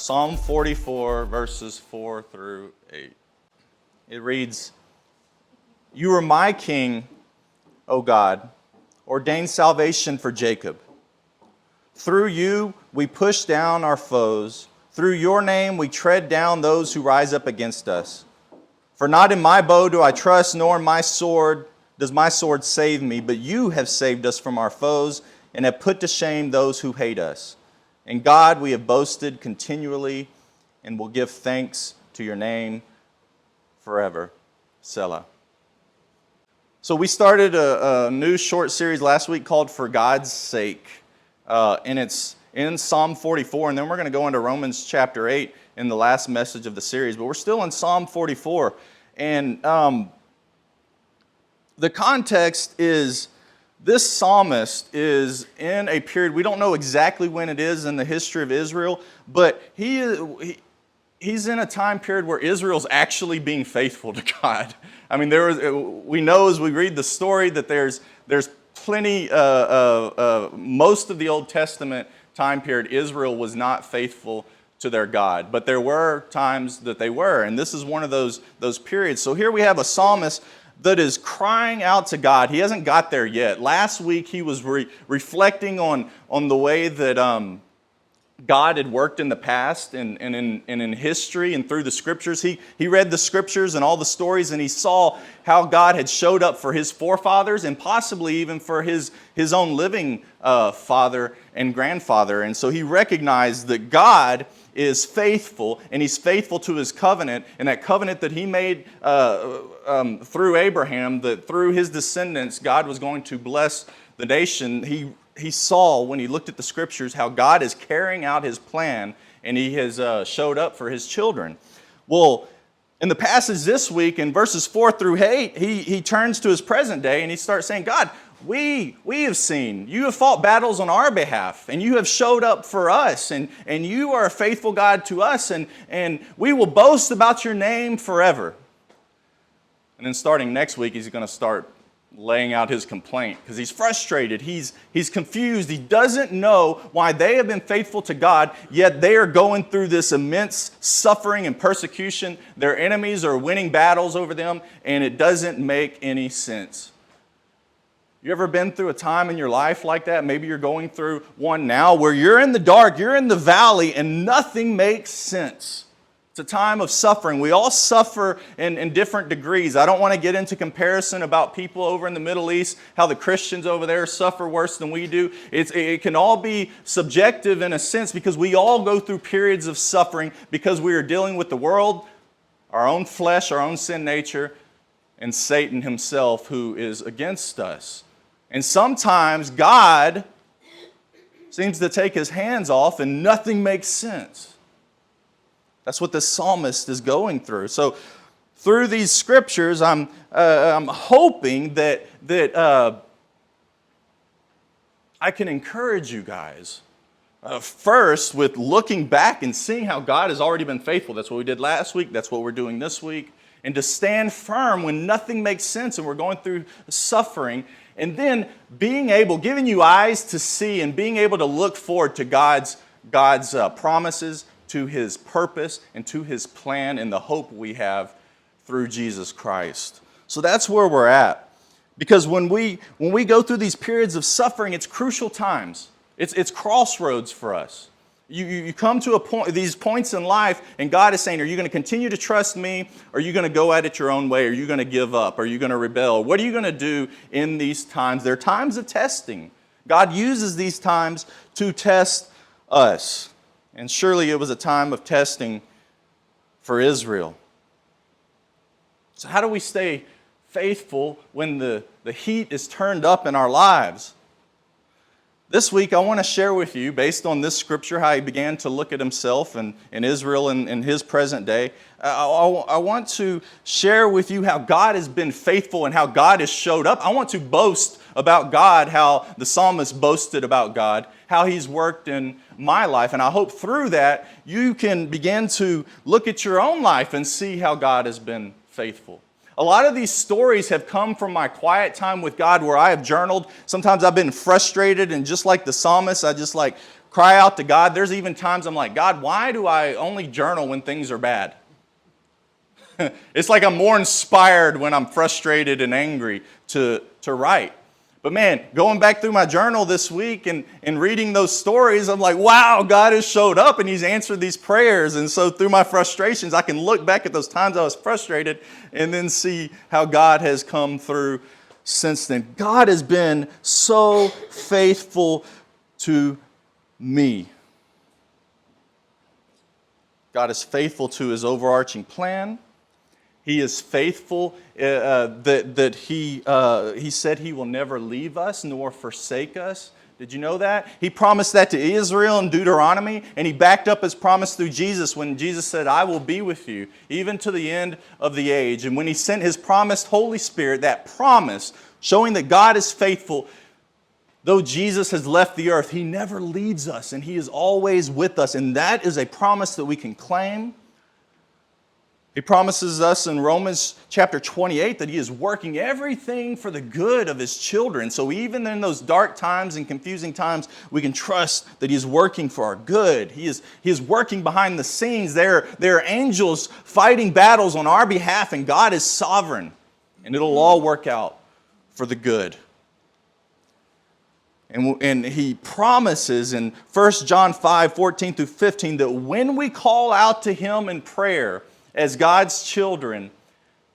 Psalm 44, verses 4 through 8. It reads, "You are my king, O God, ordain salvation for Jacob. Through you we push down our foes. Through your name we tread down those who rise up against us. For not in my bow do I trust, nor in my sword does my sword save me, but you have saved us from our foes and have put to shame those who hate us. In God we have boasted continually and will give thanks to your name forever. Selah." So we started a new short series last week called For God's Sake. And it's in Psalm 44, and then we're going to go into Romans chapter 8 in the last message of the series. But we're still in Psalm 44. And the context is this psalmist is in a period, we don't know exactly when it is in the history of Israel, but he's in a time period where Israel's actually being faithful to God. I mean, we know as we read the story that there's plenty, most of the Old Testament time period, Israel was not faithful to their God. But there were times that they were, and this is one of those periods. So here we have a psalmist that is crying out to God. He hasn't got there yet. Last week he was reflecting on the way that God had worked in the past and in history and through the scriptures. He read the scriptures and all the stories, and he saw how God had showed up for his forefathers and possibly even for his own living father and grandfather. And so he recognized that God is faithful, and he's faithful to his covenant, and that covenant that he made through Abraham, that through his descendants, God was going to bless the nation. He saw when he looked at the scriptures how God is carrying out his plan, and he has showed up for his children. Well, in the passage this week, in verses 4 through 8, he turns to his present day and he starts saying, God, we have seen, you have fought battles on our behalf, and you have showed up for us, and you are a faithful God to us, and we will boast about your name forever. And then starting next week, he's going to start laying out his complaint because he's frustrated, he's confused, he doesn't know why they have been faithful to God, yet they are going through this immense suffering and persecution. Their enemies are winning battles over them, and it doesn't make any sense. You ever been through a time in your life like that? Maybe you're going through one now where you're in the dark, you're in the valley, and nothing makes sense. It's a time of suffering. We all suffer in different degrees. I don't want to get into comparison about people over in the Middle East, how the Christians over there suffer worse than we do. It can all be subjective in a sense because we all go through periods of suffering because we are dealing with the world, our own flesh, our own sin nature, and Satan himself who is against us. And sometimes God seems to take his hands off and nothing makes sense. That's what the psalmist is going through. So through these scriptures, I'm hoping that I can encourage you guys. First, with looking back and seeing how God has already been faithful. That's what we did last week. That's what we're doing this week. And to stand firm when nothing makes sense and we're going through suffering. And then giving you eyes to see and being able to look forward to God's promises, to his purpose, and to his plan and the hope we have through Jesus Christ. So that's where we're at. Because when we go through these periods of suffering, it's crucial times. It's crossroads for us. You come to these points in life, and God is saying, are you going to continue to trust me? Or are you going to go at it your own way? Are you going to give up? Are you going to rebel? What are you going to do in these times? They're times of testing. God uses these times to test us. And surely it was a time of testing for Israel. So how do we stay faithful when the heat is turned up in our lives? This week, I want to share with you, based on this scripture, how he began to look at himself and Israel in his present day. I want to share with you how God has been faithful and how God has showed up. I want to boast about God, how the psalmist boasted about God, how he's worked in my life. And I hope through that, you can begin to look at your own life and see how God has been faithful. A lot of these stories have come from my quiet time with God where I have journaled. Sometimes I've been frustrated, and just like the psalmist, I just cry out to God. There's even times I'm like, God, why do I only journal when things are bad? It's like I'm more inspired when I'm frustrated and angry to write. But man, going back through my journal this week and reading those stories, I'm like, wow, God has showed up and He's answered these prayers. And so through my frustrations, I can look back at those times I was frustrated and then see how God has come through since then. God has been so faithful to me. God is faithful to His overarching plan. He is faithful that He said He will never leave us nor forsake us. Did you know that? He promised that to Israel in Deuteronomy, and He backed up His promise through Jesus when Jesus said, I will be with you, even to the end of the age. And when He sent His promised Holy Spirit, that promise, showing that God is faithful, though Jesus has left the earth, He never leaves us, and He is always with us. And that is a promise that we can claim. He promises us in Romans chapter 28 that He is working everything for the good of His children. So even in those dark times and confusing times, we can trust that He is working for our good. He is working behind the scenes. There are angels fighting battles on our behalf, and God is sovereign. And it'll all work out for the good. And He promises in 1 John 5, 14 through 15, that when we call out to Him in prayer, as God's children,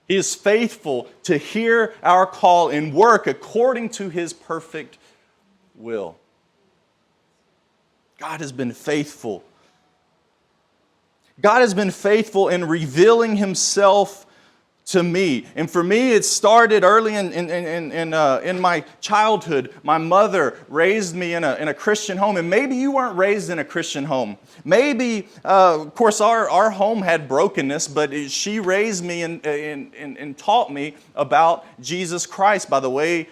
He is faithful to hear our call and work according to His perfect will. God has been faithful. God has been faithful in revealing Himself to me. And for me, it started early in my childhood. My mother raised me in a Christian home. And maybe you weren't raised in a Christian home. Maybe, of course, our home had brokenness, but she raised me and taught me about Jesus Christ by the way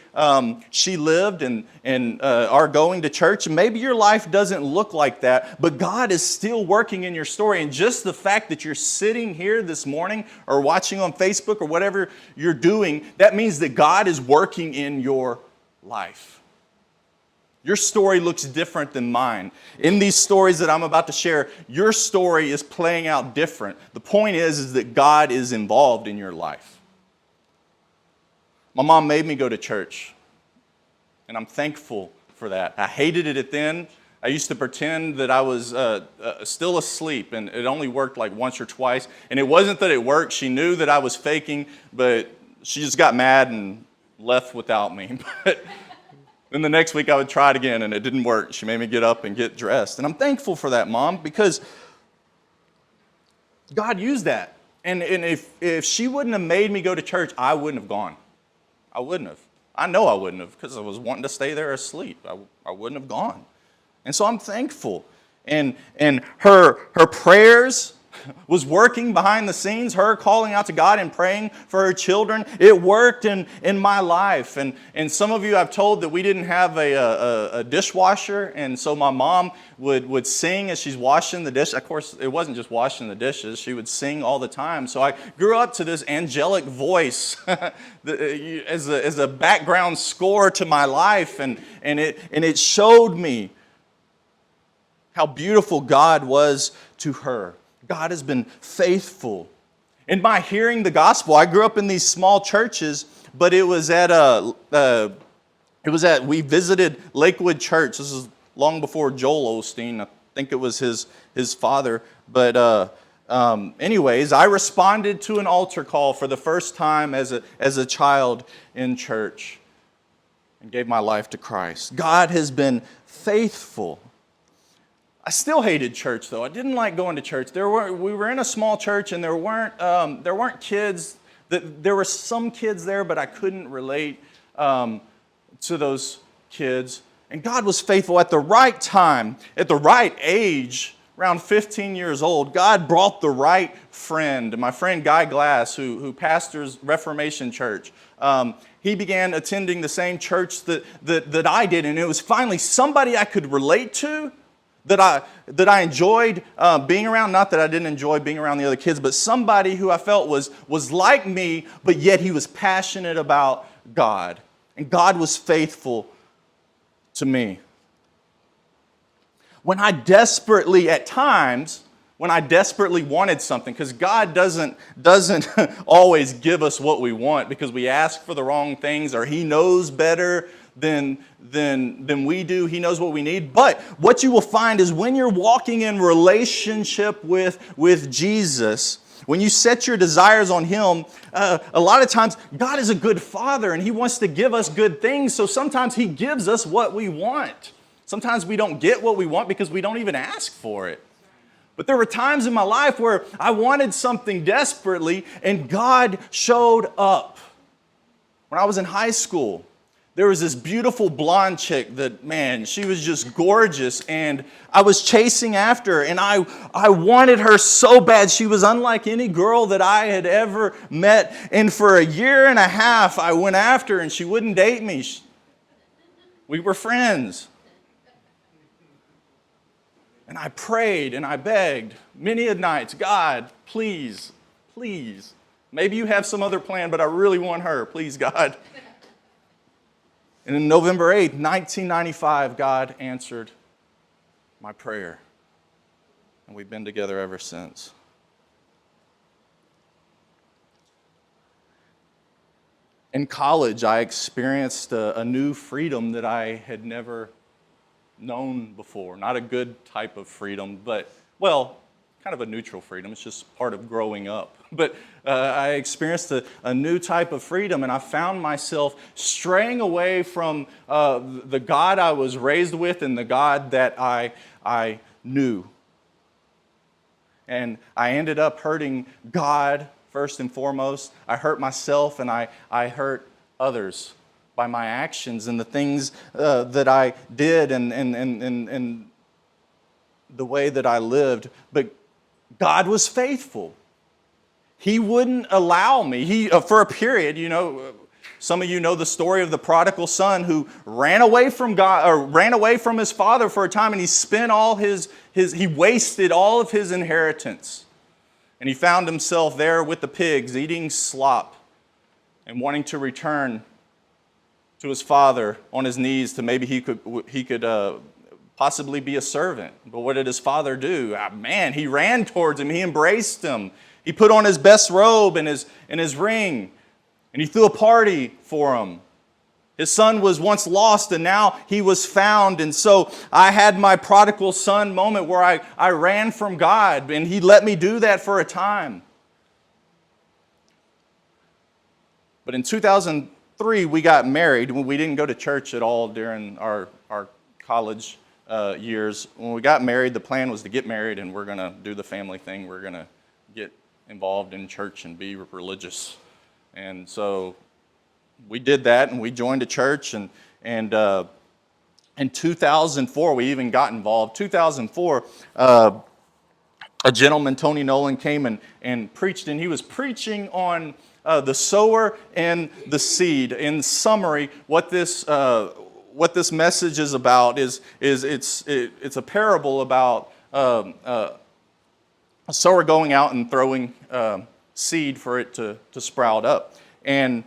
she lived and our going to church. And maybe your life doesn't look like that, but God is still working in your story. And just the fact that you're sitting here this morning or watching on Facebook or whatever you're doing, that means that God is working in your life. Your story looks different than mine. In these stories that I'm about to share, your story is playing out different. The point is that God is involved in your life. My mom made me go to church, and I'm thankful for that. I hated it then. I used to pretend that I was still asleep, and it only worked like once or twice. And it wasn't that it worked. She knew that I was faking, but she just got mad and left without me. But then the next week I would try it again, and it didn't work. She made me get up and get dressed. And I'm thankful for that, Mom, because God used that. And if she wouldn't have made me go to church, I wouldn't have gone. I wouldn't have. I know I wouldn't have, because I was wanting to stay there asleep. I wouldn't have gone. And so I'm thankful. And her prayers was working behind the scenes, her calling out to God and praying for her children. It worked in my life. And some of you I've told that we didn't have a dishwasher, and so my mom would sing as she's washing the dish. Of course, it wasn't just washing the dishes. She would sing all the time. So I grew up to this angelic voice as a background score to my life, and it showed me how beautiful God was to her. God has been faithful. In my hearing the gospel, I grew up in these small churches, but we visited Lakewood Church. This is long before Joel Osteen. I think it was his father. But anyways, I responded to an altar call for the first time as a child in church and gave my life to Christ. God has been faithful. I still hated church, though. I didn't like going to church. We were in a small church, and there weren't kids. There were some kids there, but I couldn't relate to those kids. And God was faithful at the right time, at the right age, around 15 years old. God brought the right friend, my friend Guy Glass, who pastors Reformation Church. He began attending the same church that I did, and it was finally somebody I could relate to, that I enjoyed being around. Not that I didn't enjoy being around the other kids, but somebody who I felt was like me, but yet he was passionate about God. And God was faithful to me. when I desperately wanted something, because God doesn't always give us what we want because we ask for the wrong things, or He knows better than we do. He knows what we need. But what you will find is when you're walking in relationship with Jesus, when you set your desires on Him, a lot of times God is a good Father and He wants to give us good things. So sometimes He gives us what we want. Sometimes we don't get what we want because we don't even ask for it. But there were times in my life where I wanted something desperately and God showed up. When I was in high school, there was this beautiful blonde chick that, man, she was just gorgeous, and I was chasing after her, and I wanted her so bad. She was unlike any girl that I had ever met, and for a year and a half, I went after her, and she wouldn't date me. We were friends. And I prayed and I begged many a nights, God, please, please. Maybe you have some other plan, but I really want her. Please, God. And on November 8th, 1995, God answered my prayer. And we've been together ever since. In college, I experienced a new freedom that I had never known before. Not a good type of freedom, but, well, kind of a neutral freedom. It's just part of growing up. But I experienced a new type of freedom, and I found myself straying away from the God I was raised with and the God that I knew. And I ended up hurting God first and foremost. I hurt myself, and I hurt others by my actions and the things that I did and the way that I lived. But God was faithful. He wouldn't allow me. For a period, some of you know the story of the prodigal son who ran away from God, or ran away from his father for a time, and he spent he wasted all of his inheritance. And he found himself there with the pigs, eating slop and wanting to return to his father on his knees to maybe he could possibly be a servant. But what did his father do? Man, he ran towards him. He embraced him. He put on his best robe and his ring, and he threw a party for him. His son was once lost, and now he was found. And so I had my prodigal son moment where I ran from God, and He let me do that for a time. But in 2003, we got married. We didn't go to church at all during our college years. When we got married, the plan was to get married, and we're going to do the family thing. We're going to get involved in church and be religious. And so we did that, and we joined a church, and in 2004, we even got involved. 2004, a gentleman, Tony Nolan, came and preached, and he was preaching on the sower and the seed. In summary, what this message is about is it's a parable about a sower going out and throwing seed for it to sprout up. And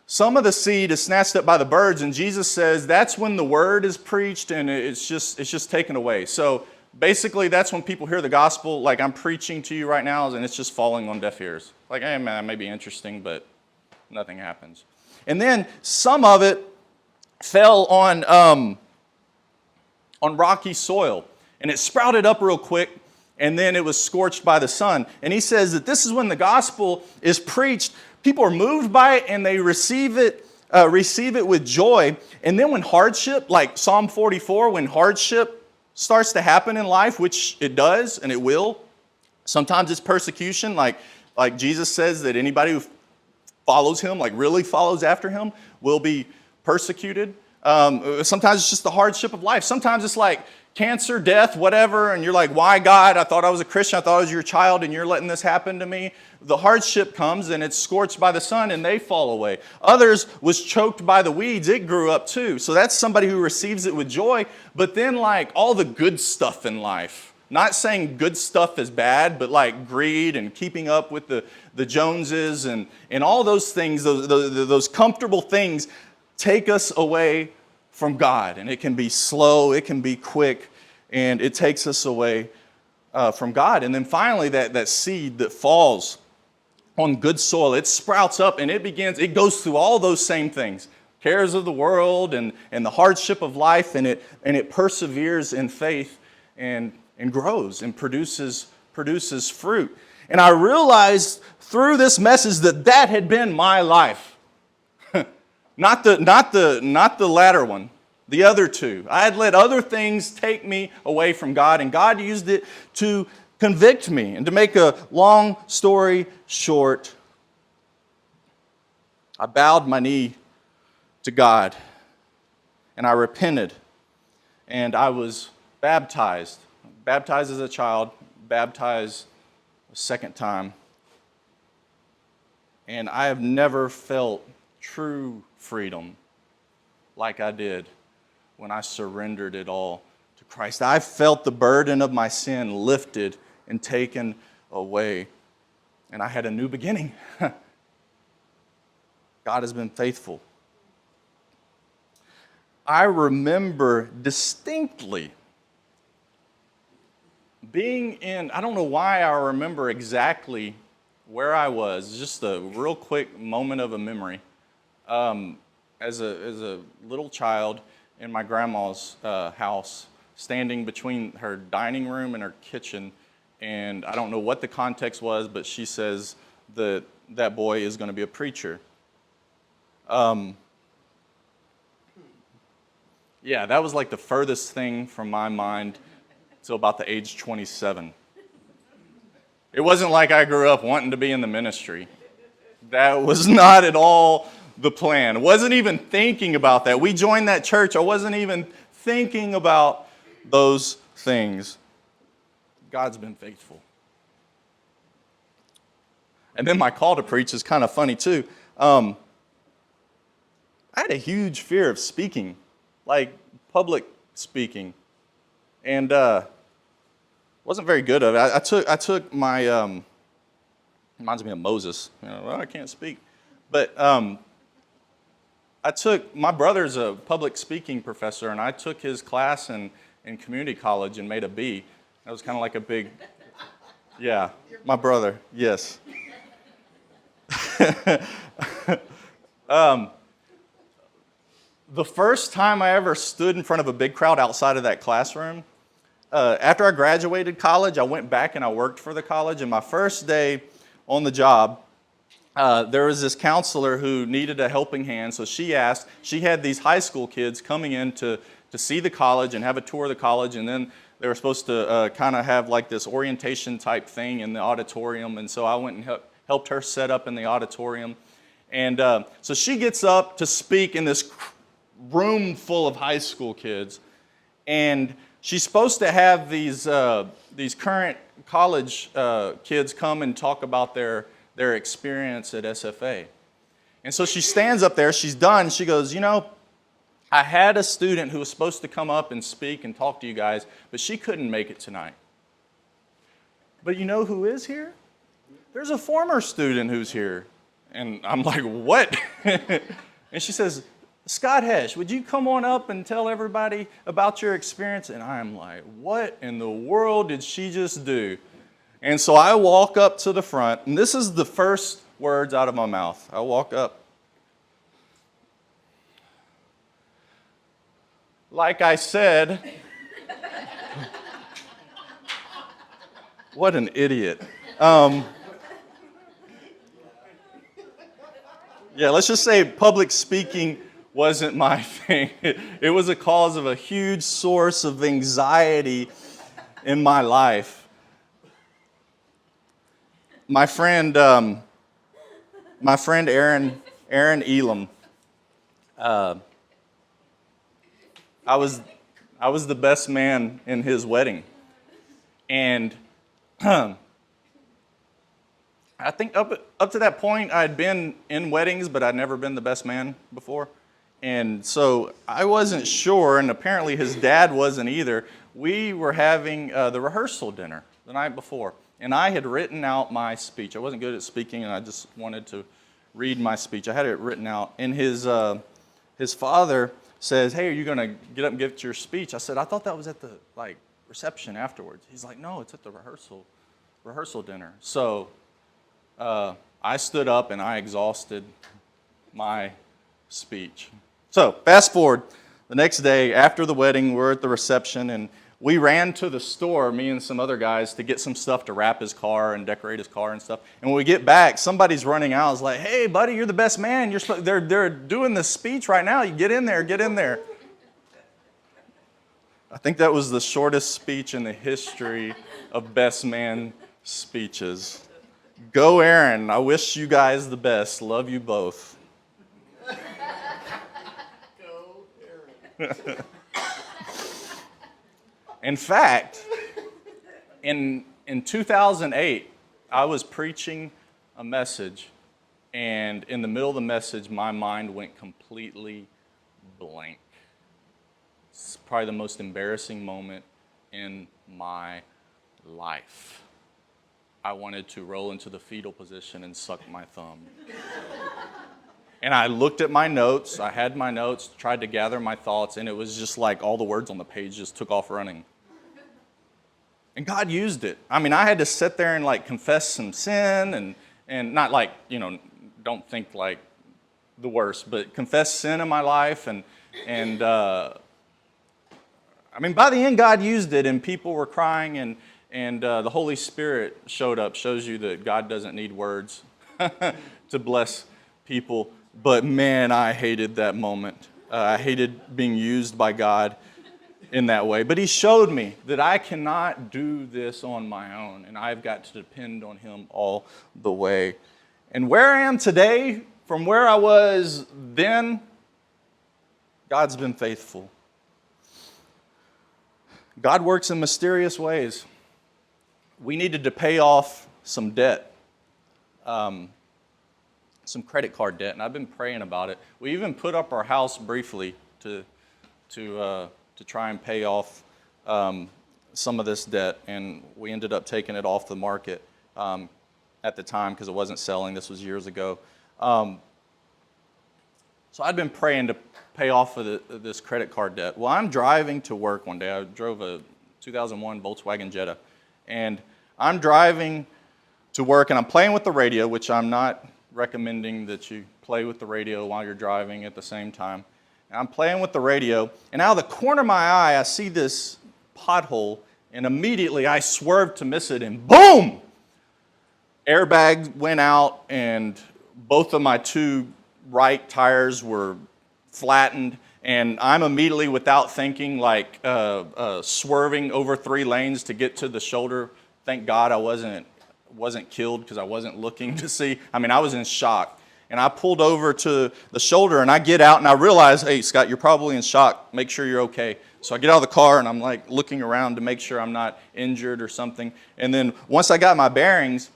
some of the seed is snatched up by the birds, and Jesus says that's when the word is preached and it's just taken away. So basically, that's when people hear the gospel, like I'm preaching to you right now, and it's just falling on deaf ears. Like, hey, man, that may be interesting, but nothing happens. And then some of it fell on rocky soil, and it sprouted up real quick, and then it was scorched by the sun. And he says that this is when the gospel is preached. People are moved by it, and they receive it with joy. And then when hardship, like Psalm 44, when hardship starts to happen in life, which it does and it will, sometimes it's persecution, like Jesus says that anybody who follows Him, like really follows after Him, will be persecuted. Sometimes it's just the hardship of life. Sometimes it's like cancer, death, whatever, and you're like, why, God? I thought I was a Christian. I thought I was your child, and you're letting this happen to me. The hardship comes, and it's scorched by the sun, and they fall away. Others was choked by the weeds. It grew up too. So that's somebody who receives it with joy. But then like all the good stuff in life, not saying good stuff is bad, but like greed and keeping up with the Joneses and all those things, those comfortable things take us away from God. And it can be slow, it can be quick, and it takes us away from God. And then finally, that seed that falls on good soil, it sprouts up and it goes through all those same things, cares of the world and the hardship of life, and it perseveres in faith and grows and produces fruit. And I realized through this message that had been my life. not the latter one, the other two. I had let other things take me away from God, and God used it to convict me. And to make a long story short, I bowed my knee to God, and I repented, and I was baptized. Baptized as a child, baptized a second time. And I have never felt true freedom like I did when I surrendered it all to Christ. I felt the burden of my sin lifted and taken away. And I had a new beginning. God has been faithful. I remember distinctly being in, I don't know why I remember exactly where I was, just a real quick moment of a memory. As a little child in my grandma's house, standing between her dining room and her kitchen, and I don't know what the context was, but she says that boy is going to be a preacher. Yeah, that was like the furthest thing from my mind till about the age 27. It wasn't like I grew up wanting to be in the ministry. That was not at all the plan. I wasn't even thinking about that. We joined that church. I wasn't even thinking about those things. God's been faithful. And then my call to preach is kind of funny too. I had a huge fear of speaking, like public speaking, and wasn't very good at it. I took my reminds me of Moses. Well, I can't speak, but my brother's a public speaking professor, and I took his class in community college and made a B. That was kind of like a big, yeah, my brother, yes. The first time I ever stood in front of a big crowd outside of that classroom, after I graduated college, I went back and I worked for the college. And my first day on the job, there was this counselor who needed a helping hand. So she had these high school kids coming in to see the college and have a tour of the college. And then they were supposed to kind of have like this orientation type thing in the auditorium. And so I went and helped her set up in the auditorium. And so she gets up to speak in this room full of high school kids, and she's supposed to have these current college kids come and talk about their experience at SFA. And so she stands up there, she's done, she goes, I had a student who was supposed to come up and speak and talk to you guys, but she couldn't make it tonight. But you know who is here? There's a former student who's here. And I'm like, what? And she says, Scott Hesh, would you come on up and tell everybody about your experience? And I'm like, what in the world did she just do? And so I walk up to the front, and this is the first words out of my mouth. I walk up. Like I said, what an idiot. Yeah, let's just say public speaking wasn't my thing. It was a cause of a huge source of anxiety in my life. My friend Aaron Elam, I was the best man in his wedding, and I think up to that point I'd been in weddings, but I'd never been the best man before. And so I wasn't sure, and apparently his dad wasn't either. We were having the rehearsal dinner the night before, and I had written out my speech. I wasn't good at speaking, and I just wanted to read my speech. I had it written out, and his father says, "Hey, are you going to get up and give your speech?" I said, "I thought that was at the reception afterwards. He's like, no, it's at the rehearsal dinner. So I stood up and I exhausted my speech. So fast forward, the next day after the wedding, we're at the reception, and we ran to the store, me and some other guys, to get some stuff to wrap his car and decorate his car and stuff. And when we get back, somebody's running out. It's like, hey, buddy, you're the best man. They're doing this speech right now. You get in there, get in there. I think that was the shortest speech in the history of best man speeches. Go Aaron. I wish you guys the best. Love you both. Go Aaron. In fact, in 2008, I was preaching a message, and in the middle of the message, my mind went completely blank. It's probably the most embarrassing moment in my life. I wanted to roll into the fetal position and suck my thumb. And I looked at my notes. I had my notes, tried to gather my thoughts, and it was just like all the words on the page just took off running. And God used it. I mean, I had to sit there and like confess some sin and not like, don't think like the worst, but confess sin in my life. And I mean, by the end, God used it, and people were crying, and the Holy Spirit showed up. Shows you that God doesn't need words to bless people. But man, I hated that moment. I hated being used by God in that way. But He showed me that I cannot do this on my own, and I've got to depend on Him all the way. And where I am today, from where I was then, God's been faithful. God works in mysterious ways. We needed to pay off some debt, some credit card debt, and I've been praying about it. We even put up our house briefly to try and pay off some of this debt, and we ended up taking it off the market at the time because it wasn't selling. This was years ago. So I'd been praying to pay off of this credit card debt. Well, I'm driving to work one day. I drove a 2001 Volkswagen Jetta, and I'm driving to work, and I'm playing with the radio, which I'm not recommending that you play with the radio while you're driving at the same time. And I'm playing with the radio, and out of the corner of my eye, I see this pothole, and immediately I swerved to miss it, and boom! Airbag went out, and both of my two right tires were flattened, and I'm immediately, without thinking, like swerving over 3 lanes to get to the shoulder. Thank God I wasn't killed because I wasn't looking to see. I mean, I was in shock. And I pulled over to the shoulder, and I get out, and I realize, hey, Scott, you're probably in shock. Make sure you're okay. So I get out of the car, and I'm like looking around to make sure I'm not injured or something. And then once I got my bearings,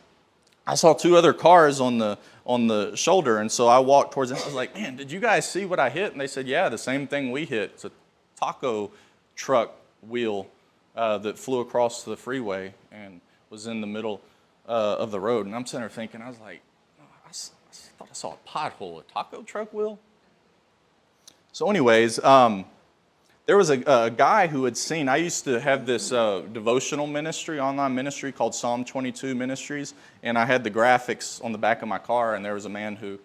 I saw 2 other cars on the shoulder, and so I walked towards them. I was like, man, did you guys see what I hit? And they said, yeah, the same thing we hit. It's a taco truck wheel that flew across the freeway and was in the middle of the road. And I'm sitting there thinking, I was like, I thought I saw a pothole, a taco truck wheel. So anyways, there was a guy who had seen, I used to have this devotional ministry, online ministry called Psalm 22 Ministries, and I had the graphics on the back of my car, and there was a man who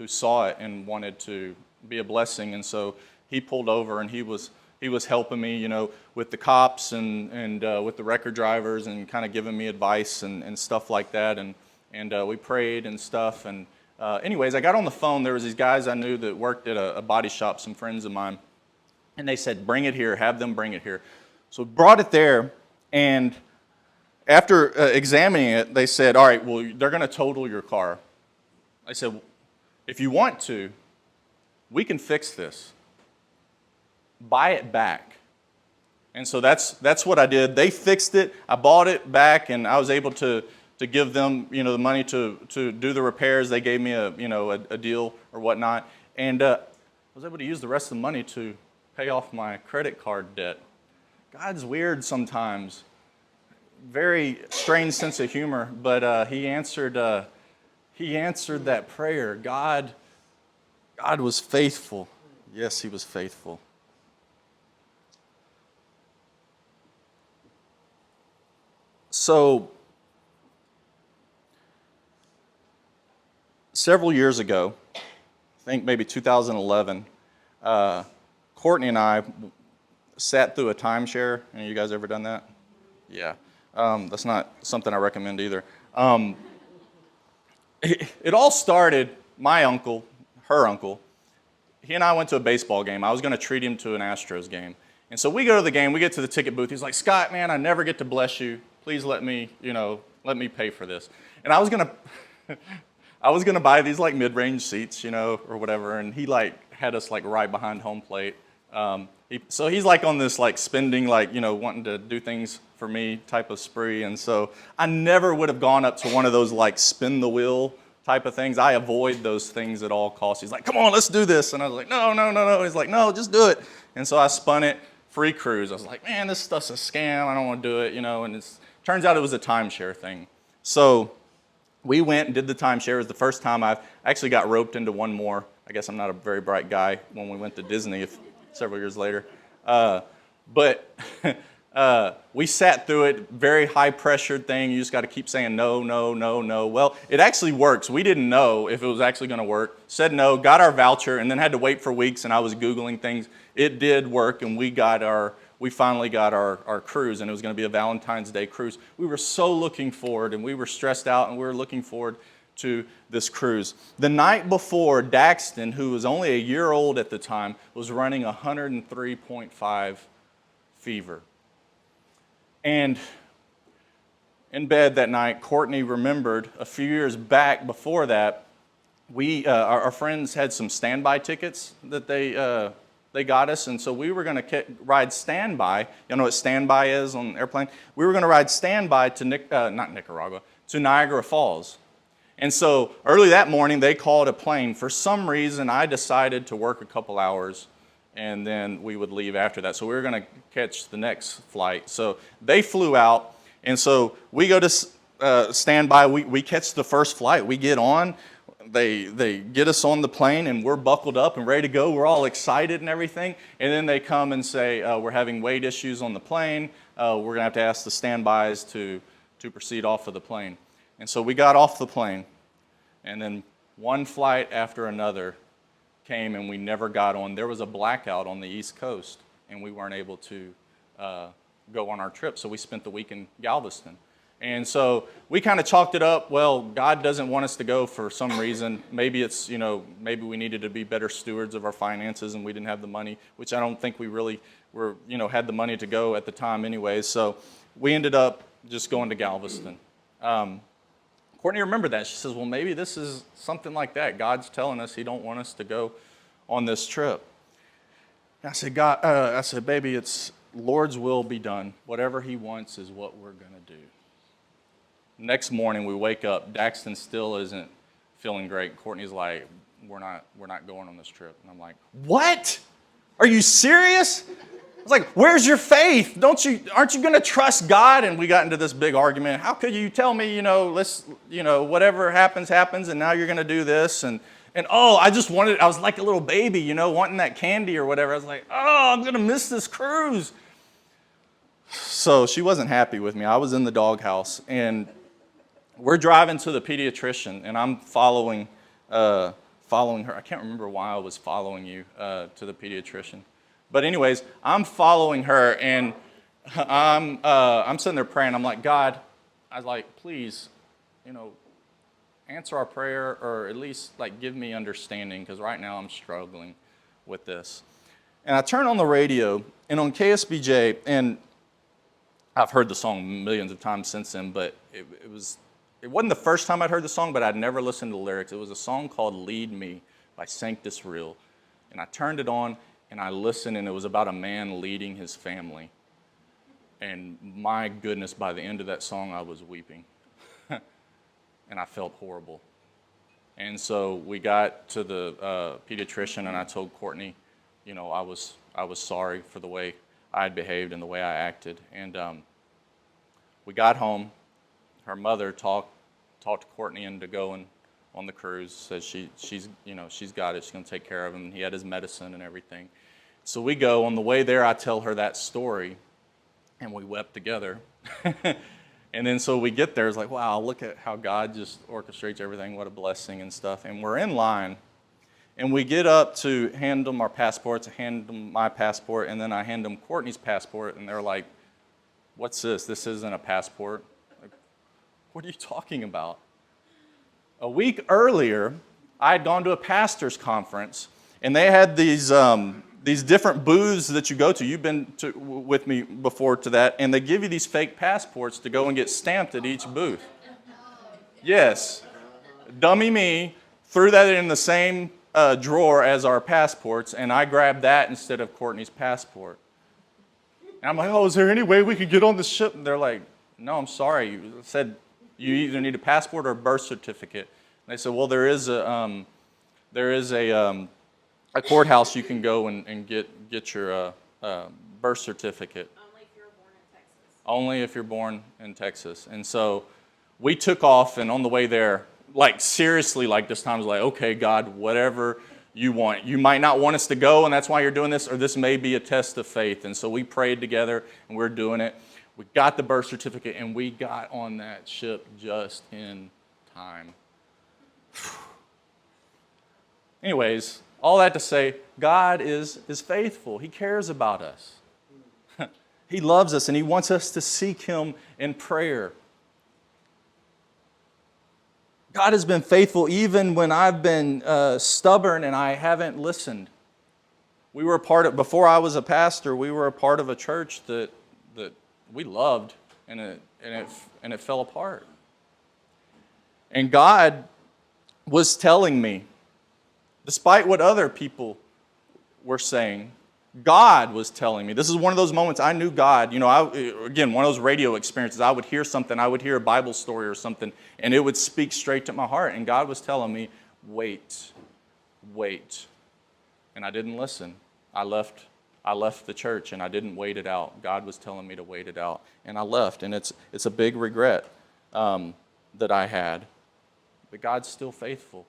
saw it and wanted to be a blessing, and so he pulled over, and he was helping me, with the cops and with the record drivers, and kind of giving me advice and stuff like that, and we prayed and stuff, and anyways, I got on the phone. There was these guys I knew that worked at a body shop, some friends of mine, and they said, bring it here, have them bring it here. So brought it there, and after examining it, they said, all right, well, they're going to total your car. I said, if you want to, we can fix this. Buy it back. And so that's what I did. They fixed it. I bought it back, and I was able to give them, the money to do the repairs. They gave me a deal or whatnot, and I was able to use the rest of the money to pay off my credit card debt. God's weird sometimes. Very strange sense of humor, but He answered that prayer. God was faithful. Yes, He was faithful. So several years ago, I think maybe 2011, Courtney and I sat through a timeshare. Any of you guys ever done that? Yeah. That's not something I recommend either. It all started, my uncle, her uncle, he and I went to a baseball game. I was going to treat him to an Astros game. And so we go to the game, we get to the ticket booth. He's like, Scott, man, I never get to bless you. Please let me pay for this. And I was going to buy these like mid-range seats, or whatever. And he like had us like right behind home plate. So he's like on this like spending, like, wanting to do things for me type of spree. And so I never would have gone up to one of those like spin the wheel type of things. I avoid those things at all costs. He's like, come on, let's do this. And I was like, no. He's like, no, just do it. And so I spun it, free cruise. I was like, man, this stuff's a scam. I don't want to do it, and it turns out it was a timeshare thing. So we went and did the timeshare. It was the first time I've actually got roped into one more. I guess I'm not a very bright guy when we went to Disney several years later. But we sat through it, very high-pressured thing. You just got to keep saying no. Well, it actually works. We didn't know if it was actually going to work. Said no, got our voucher, and then had to wait for weeks, and I was Googling things. It did work, and we finally got our cruise, and it was going to be a Valentine's Day cruise. We were so looking forward, and we were stressed out, and we were looking forward to this cruise. The night before, Daxton, who was only a year old at the time, was running 103.5 fever. And in bed that night, Courtney remembered a few years back before that, our friends had some standby tickets that they got us, and so we were going to ride standby. You know what standby is on an airplane? We were going to ride standby to to Niagara Falls. And so early that morning, they called a plane. For some reason, I decided to work a couple hours, and then we would leave after that. So we were going to catch the next flight. So they flew out, and so we go to standby. We catch the first flight. We get on. They get us on the plane, and we're buckled up and ready to go. We're all excited and everything. And then they come and say, we're having weight issues on the plane. We're going to have to ask the standbys to proceed off of the plane. And so we got off the plane, and then one flight after another came, and we never got on. There was a blackout on the East Coast, and we weren't able to go on our trip, so we spent the week in Galveston. And so we kind of chalked it up, well, God doesn't want us to go for some reason. Maybe it's, maybe we needed to be better stewards of our finances, and we didn't have the money, which I don't think we really had the money to go at the time anyways. So we ended up just going to Galveston. Courtney remembered that. She says, well, maybe this is something like that. God's telling us he don't want us to go on this trip. And I said, baby, it's Lord's will be done. Whatever he wants is what we're going to do. Next morning, we wake up. Daxton still isn't feeling great. Courtney's like, we're not going on this trip. And I'm like, what? Are you serious? I was like, where's your faith? Aren't you going to trust God? And we got into this big argument. How could you tell me, whatever happens, and now you're going to do this? And I was like a little baby, wanting that candy or whatever. I was like, I'm going to miss this cruise. So she wasn't happy with me. I was in the doghouse, and we're driving to the pediatrician, and I'm following her. I can't remember why I was following you to the pediatrician. But anyways, I'm following her, and I'm sitting there praying. I'm like, God, I was like, please, answer our prayer, or at least give me understanding, because right now I'm struggling with this. And I turn on the radio, and on KSBJ, and I've heard the song millions of times since then, but it wasn't the first time I'd heard the song, but I'd never listened to the lyrics. It was a song called Lead Me by Sanctus Real. And I turned it on, and I listened, and it was about a man leading his family. And my goodness, by the end of that song, I was weeping. And I felt horrible. And so we got to the pediatrician, and I told Courtney, I was sorry for the way I had behaved and the way I acted. And we got home. Her mother talked Courtney into going on the cruise. Says she's got it. She's going to take care of him. He had his medicine and everything. So we go. On the way there, I tell her that story, and we wept together. And then so we get there, it's like, wow, look at how God just orchestrates everything, what a blessing and stuff. And we're in line, and we get up to hand them our passports, hand them my passport, and then I hand them Courtney's passport, and they're like, what's this? This isn't a passport. Like, what are you talking about? A week earlier, I had gone to a pastor's conference, and they had these different booths that you go to. You've been with me before to that, and they give you these fake passports to go and get stamped at each booth. Yes, dummy me threw that in the same drawer as our passports, and I grabbed that instead of Courtney's passport. And I'm like, oh, is there any way we could get on the ship? And they're like, no, I'm sorry. You said you either need a passport or a birth certificate. And they said, well, there is a courthouse you can go and get your birth certificate. Only if you're born in Texas. Only if you're born in Texas. And so we took off, and on the way there, like seriously, like this time was like, okay, God, whatever you want. You might not want us to go, and that's why you're doing this, or this may be a test of faith. And so we prayed together, and we're doing it. We got the birth certificate, and we got on that ship just in time. Anyways, all that to say, God is faithful. He cares about us. He loves us, and He wants us to seek Him in prayer. God has been faithful even when I've been stubborn and I haven't listened. We were before I was a pastor, we were a part of a church that we loved, and it fell apart. And God was telling me, despite what other people were saying, God was telling me. This is one of those moments I knew God. You know, again, one of those radio experiences. I would hear something. I would hear a Bible story or something, and it would speak straight to my heart. And God was telling me, wait. And I didn't listen. I left the church, and I didn't wait it out. God was telling me to wait it out, and I left. And it's a big regret that I had. But God's still faithful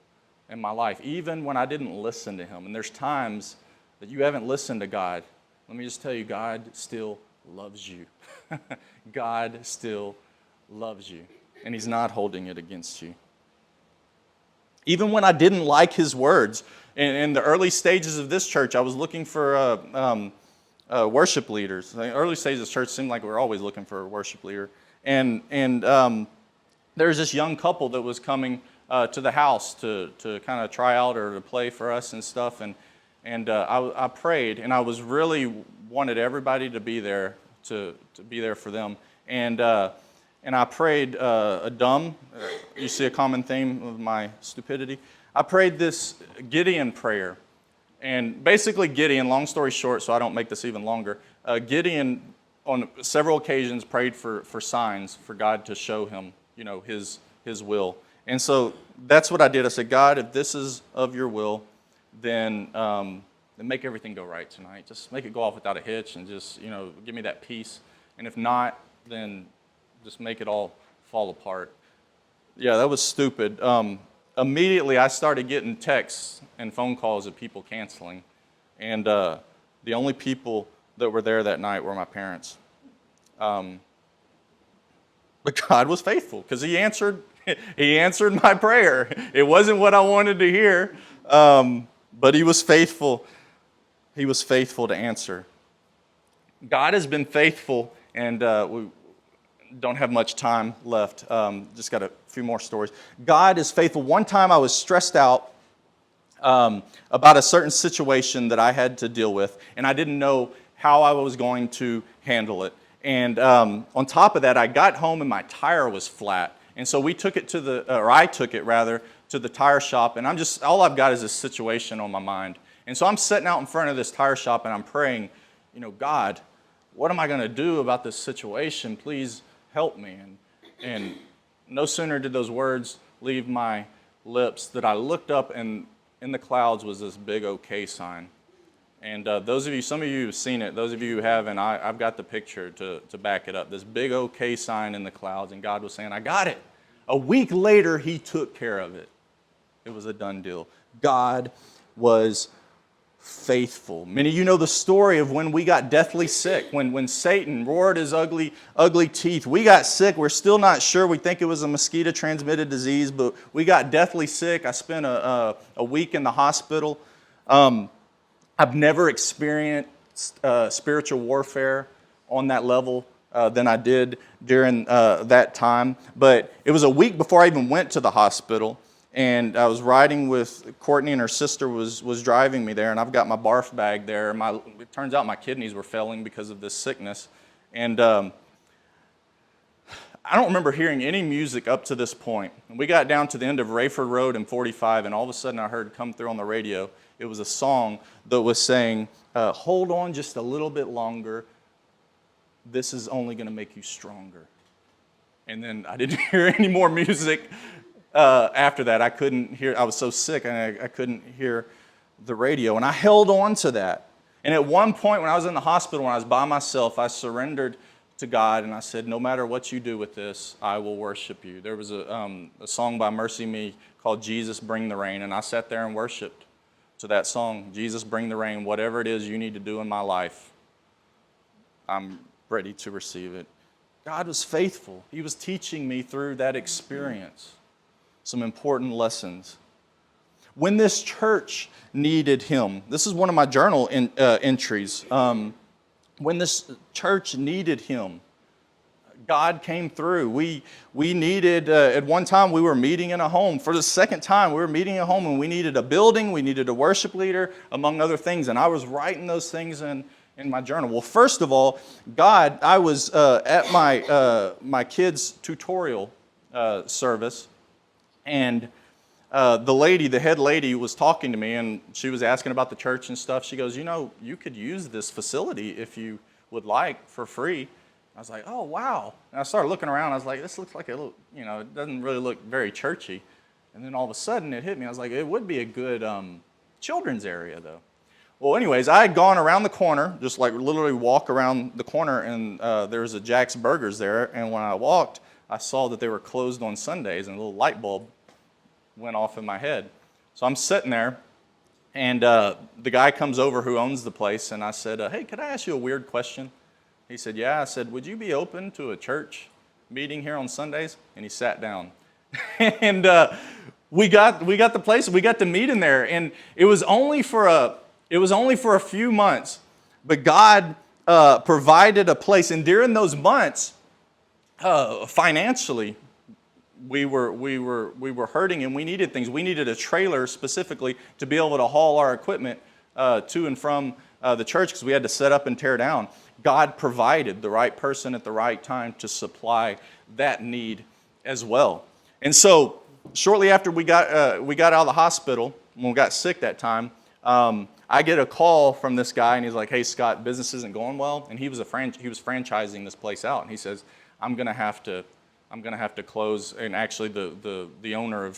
in my life, even when I didn't listen to Him. And there's times that you haven't listened to God. Let me just tell you, God still loves you. God still loves you, and He's not holding it against you. Even when I didn't like His words, in the early stages of this church, I was looking for worship leaders. The early stages of church seemed like we were always looking for a worship leader. And there was this young couple that was coming to the house to kind of try out or to play for us and stuff. And I prayed, and I was really wanted everybody to be there to be there for them. And I prayed you see a common theme of my stupidity. I prayed this Gideon prayer. And basically Gideon, long story short, so I don't make this even longer, Gideon on several occasions prayed for signs, for God to show him, His will. And so that's what I did. I said, God, if this is of your will, then make everything go right tonight. Just make it go off without a hitch, and just, give me that peace. And if not, then just make it all fall apart. Yeah, that was stupid. Immediately, I started getting texts and phone calls of people canceling. And the only people that were there that night were my parents. But God was faithful, because He answered my prayer. It wasn't what I wanted to hear, but He was faithful. He was faithful to answer. God has been faithful, and we don't have much time left. Just got a few more stories. God is faithful. One time I was stressed out about a certain situation that I had to deal with, and I didn't know how I was going to handle it. And on top of that, I got home and my tire was flat. And so I took it to the tire shop, and all I've got is this situation on my mind. And so I'm sitting out in front of this tire shop, and I'm praying, God, what am I going to do about this situation? Please help me. And no sooner did those words leave my lips that I looked up, and in the clouds was this big OK sign. And some of you have seen it. Those of you who haven't, I've got the picture to back it up. This big OK sign in the clouds, and God was saying, I got it. A week later, He took care of it. It was a done deal. God was faithful. Many of you know the story of when we got deathly sick, when Satan roared his ugly teeth. We got sick. We're still not sure. We think it was a mosquito-transmitted disease, but we got deathly sick. I spent a week in the hospital. I've never experienced spiritual warfare on that level than I did during that time. But it was a week before I even went to the hospital. And I was riding with Courtney, and her sister was driving me there, and I've got my barf bag there. It turns out my kidneys were failing because of this sickness. And I don't remember hearing any music up to this point. And we got down to the end of Rayford Road and 45, and all of a sudden I heard come through on the radio. It was a song that was saying, hold on just a little bit longer. This is only going to make you stronger. And then I didn't hear any more music. After that, I couldn't hear. I was so sick, and I couldn't hear the radio. And I held on to that. And at one point, when I was in the hospital, when I was by myself, I surrendered to God, and I said, no matter what you do with this, I will worship you. There was a song by Mercy Me called Jesus Bring the Rain, and I sat there and worshiped to that song, Jesus Bring the Rain. Whatever it is you need to do in my life, I'm ready to receive it. God was faithful. He was teaching me through that experience some important lessons. When this church needed him, this is one of my journal entries. When this church needed him, God came through. We needed, at one time we were meeting in a home. For the second time, we were meeting in a home, and we needed a building, we needed a worship leader, among other things. And I was writing those things in my journal. Well, first of all, I was at my kids' tutorial service, and the head lady was talking to me, and she was asking about the church and stuff. She goes, you could use this facility if you would like for free. I was like, oh, wow. And I started looking around. I was like, this looks like a little, it doesn't really look very churchy. And then all of a sudden it hit me. I was like, it would be a good children's area, though. Well, anyways, I had gone around the corner, just like literally walk around the corner, and there was a Jack's Burgers there. And when I walked, I saw that they were closed on Sundays, and a little light bulb went off in my head. So I'm sitting there, and the guy comes over who owns the place, and I said, hey, could I ask you a weird question? He said, yeah. I said, would you be open to a church meeting here on Sundays? And he sat down. And we got the place. We got to meet in there, and it was only for a few months, but God provided a place. And during those months, financially, we were hurting, and we needed things. We needed a trailer specifically to be able to haul our equipment to and from the church, because we had to set up and tear down. God provided the right person at the right time to supply that need as well. And so shortly after we got out of the hospital, when we got sick that time, I get a call from this guy, and he's like, hey, Scott, business isn't going well. And he was franchising this place out, and he says, I'm gonna have to close. And actually, the owner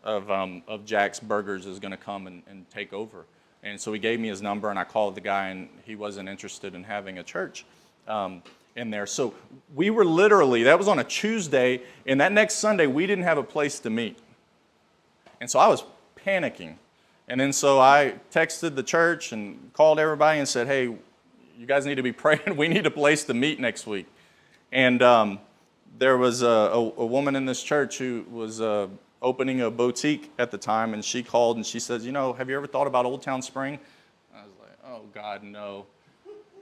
of Jack's Burgers is gonna come and take over. And so he gave me his number, and I called the guy, and he wasn't interested in having a church in there. So we were literally, that was on a Tuesday, and that next Sunday we didn't have a place to meet. And so I was panicking. And then so I texted the church and called everybody and said, hey, you guys need to be praying. We need a place to meet next week. And there was a woman in this church who was opening a boutique at the time, and she called and she says, have you ever thought about Old Town Spring? I was like, oh, God, no.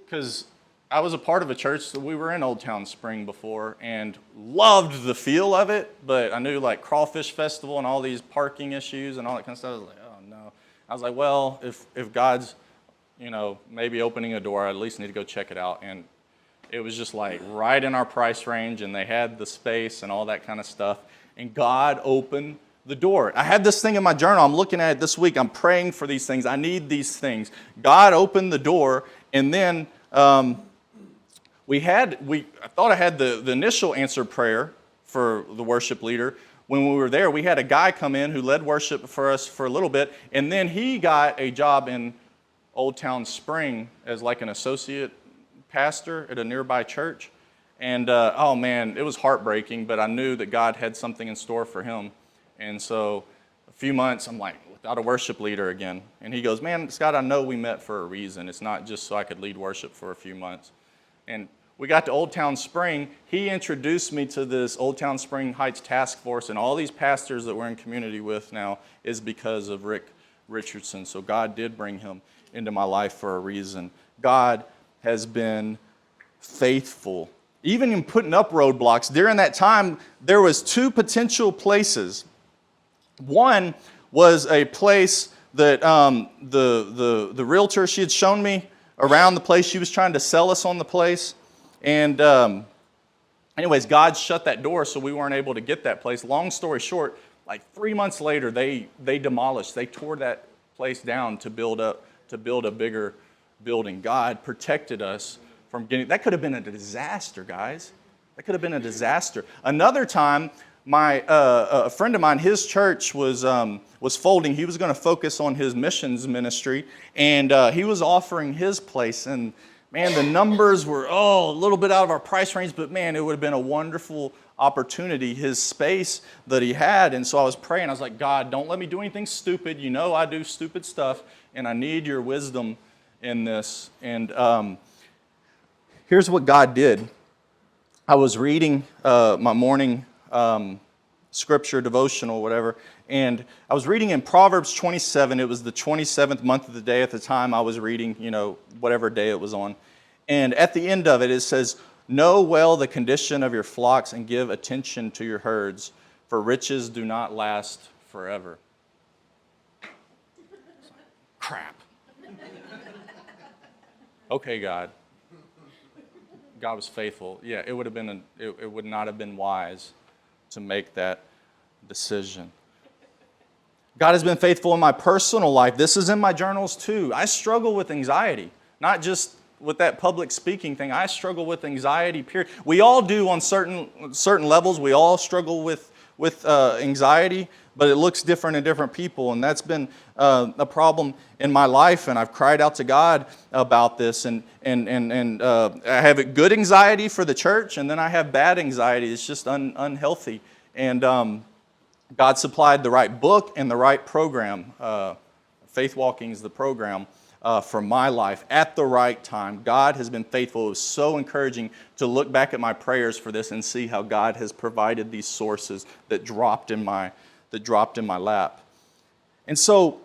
Because I was a part of a church that we were in Old Town Spring before and loved the feel of it, but I knew like Crawfish Festival and all these parking issues and all that kind of stuff. I was like, oh, no. I was like, well, if God's, maybe opening a door, I at least need to go check it out. And it was just like right in our price range, and they had the space and all that kind of stuff. And God opened the door. I had this thing in my journal. I'm looking at it this week. I'm praying for these things. I need these things. God opened the door, and then I thought I had the initial answered prayer for the worship leader. When we were there, we had a guy come in who led worship for us for a little bit, and then he got a job in Old Town Spring as like an associate pastor at a nearby church. And, oh man, it was heartbreaking, but I knew that God had something in store for him. And so a few months, I'm like, without a worship leader again. And he goes, man, Scott, I know we met for a reason. It's not just so I could lead worship for a few months. And we got to Old Town Spring. He introduced me to this Old Town Spring Heights task force, and all these pastors that we're in community with now is because of Rick Richardson. So God did bring him into my life for a reason. God has been faithful. Even in putting up roadblocks, during that time, there was 2 potential places. One was a place that the realtor, she had shown me around the place. She was trying to sell us on the place. And anyways, God shut that door, so we weren't able to get that place. Long story short, like 3 months later, they demolished. They tore that place down to build a bigger building. God protected us from getting. That could have been a disaster, guys. That could have been a disaster. Another time, a friend of mine, his church was folding. He was going to focus on his missions ministry, and he was offering his place. And man, the numbers were a little bit out of our price range, but man, it would have been a wonderful opportunity, his space that he had. And so I was praying. I was like, God, don't let me do anything stupid. You know I do stupid stuff, and I need your wisdom in this. And here's what God did. I was reading my morning scripture, devotional, whatever, and I was reading in Proverbs 27. It was the 27th month of the day at the time I was reading, whatever day it was on. And at the end of it, it says, know well the condition of your flocks and give attention to your herds, for riches do not last forever. Crap. Okay, God. God was faithful. Yeah, it would not have been wise to make that decision. God has been faithful in my personal life. This is in my journals too. I struggle with anxiety, not just with that public speaking thing. I struggle with anxiety, period. We all do on certain levels. We all struggle with anxiety, but it looks different in different people, and that's been a problem in my life, and I've cried out to God about this, and I have good anxiety for the church, and then I have bad anxiety. It's just unhealthy, and God supplied the right book and the right program. Faith Walking is the program for my life at the right time. God has been faithful. It was so encouraging to look back at my prayers for this and see how God has provided these sources that dropped in my lap. And so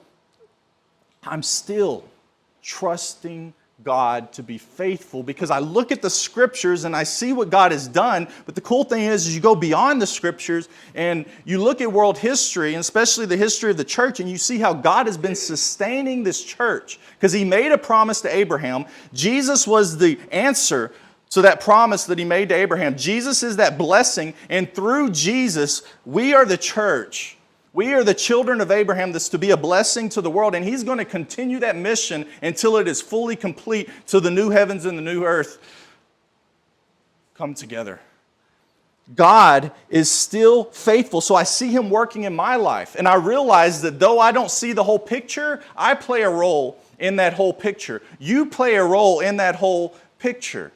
I'm still trusting God to be faithful because I look at the scriptures and I see what God has done. But the cool thing is you go beyond the scriptures and you look at world history, and especially the history of the church, and you see how God has been sustaining this church because He made a promise to Abraham. Jesus was the answer to that promise that He made to Abraham. Jesus is that blessing, and through Jesus, we are the church. We are the children of Abraham that's to be a blessing to the world, and He's going to continue that mission until it is fully complete, till the new heavens and the new earth come together. God is still faithful, so I see Him working in my life, and I realize that though I don't see the whole picture, I play a role in that whole picture. You play a role in that whole picture.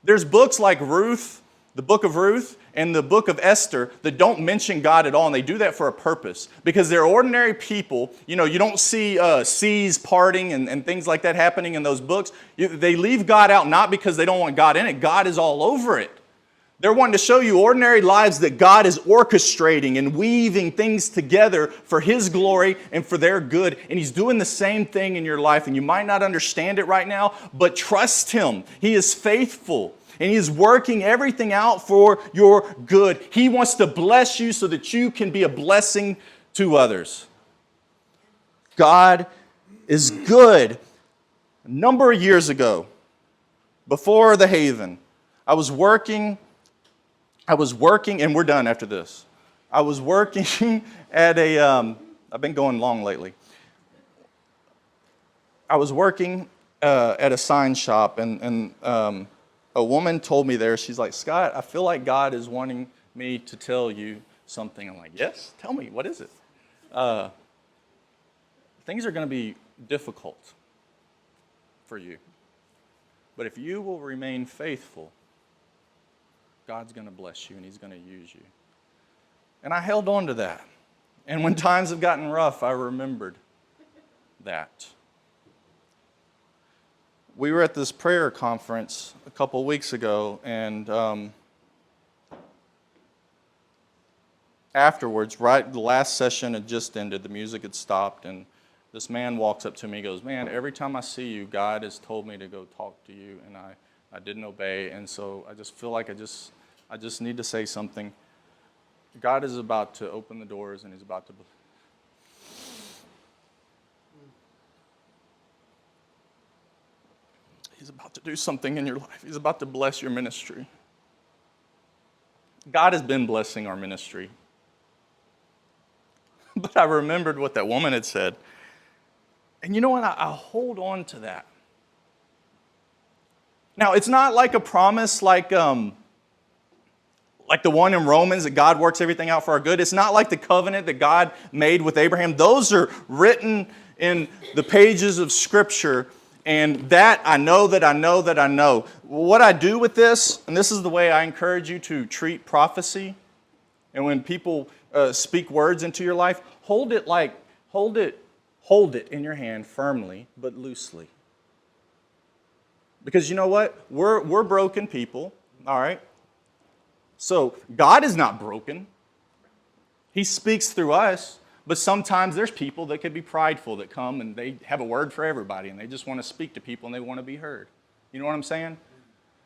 There's books like Ruth, the book of Ruth, and the book of Esther that don't mention God at all, and they do that for a purpose because they're ordinary people. You don't see seas parting and things like that happening in those books. They leave God out not because they don't want God in it. God is all over it. They're wanting to show you ordinary lives that God is orchestrating and weaving things together for His glory and for their good. And He's doing the same thing in your life. And you might not understand it right now, but trust Him. He is faithful. And He is working everything out for your good. He wants to bless you so that you can be a blessing to others. God is good. A number of years ago, before the Haven, I was working, and we're done after this. I was working at I've been going long lately. I was working at a sign shop, and a woman told me there, she's like, Scott, I feel like God is wanting me to tell you something. I'm like, yes, tell me, what is it? Things are going to be difficult for you. But if you will remain faithful, God's going to bless you and He's going to use you. And I held on to that. And when times have gotten rough, I remembered that. We were at this prayer conference a couple weeks ago, and afterwards, right, the last session had just ended, the music had stopped, and this man walks up to me and goes, man, every time I see you, God has told me to go talk to you, and I didn't obey, and so I just feel like I just need to say something. God is about to open the doors, and he's about to... He's about to do something in your life. He's about to bless your ministry. God has been blessing our ministry. But I remembered what that woman had said. And you know what? I hold on to that. Now, it's not like a promise like the one in Romans that God works everything out for our good. It's not like the covenant that God made with Abraham. Those are written in the pages of Scripture. And that I know that I know that I know. What I do with this, and this is the way I encourage you to treat prophecy, and when people speak words into your life, hold it in your hand firmly but loosely. Because you know what? We're broken people, all right? So God is not broken. He speaks through us. But sometimes there's people that could be prideful that come and they have a word for everybody and they just want to speak to people and they want to be heard. You know what I'm saying?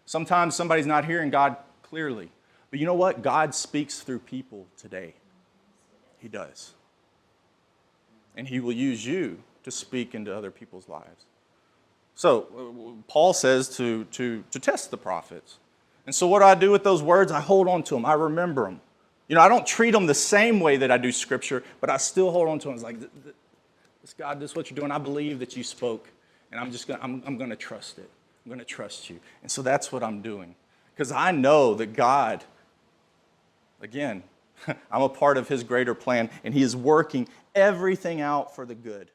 Sometimes somebody's not hearing God clearly. But you know what? God speaks through people today. He does. And he will use you to speak into other people's lives. So Paul says to test the prophets. And so what do I do with those words? I hold on to them. I remember them. You know, I don't treat them the same way that I do Scripture, but I still hold on to them. It's like, God, this is what you're doing. I believe that you spoke, and I'm going to trust it. I'm going to trust you. And so that's what I'm doing. Because I know that God, again, I'm a part of his greater plan, and he is working everything out for the good.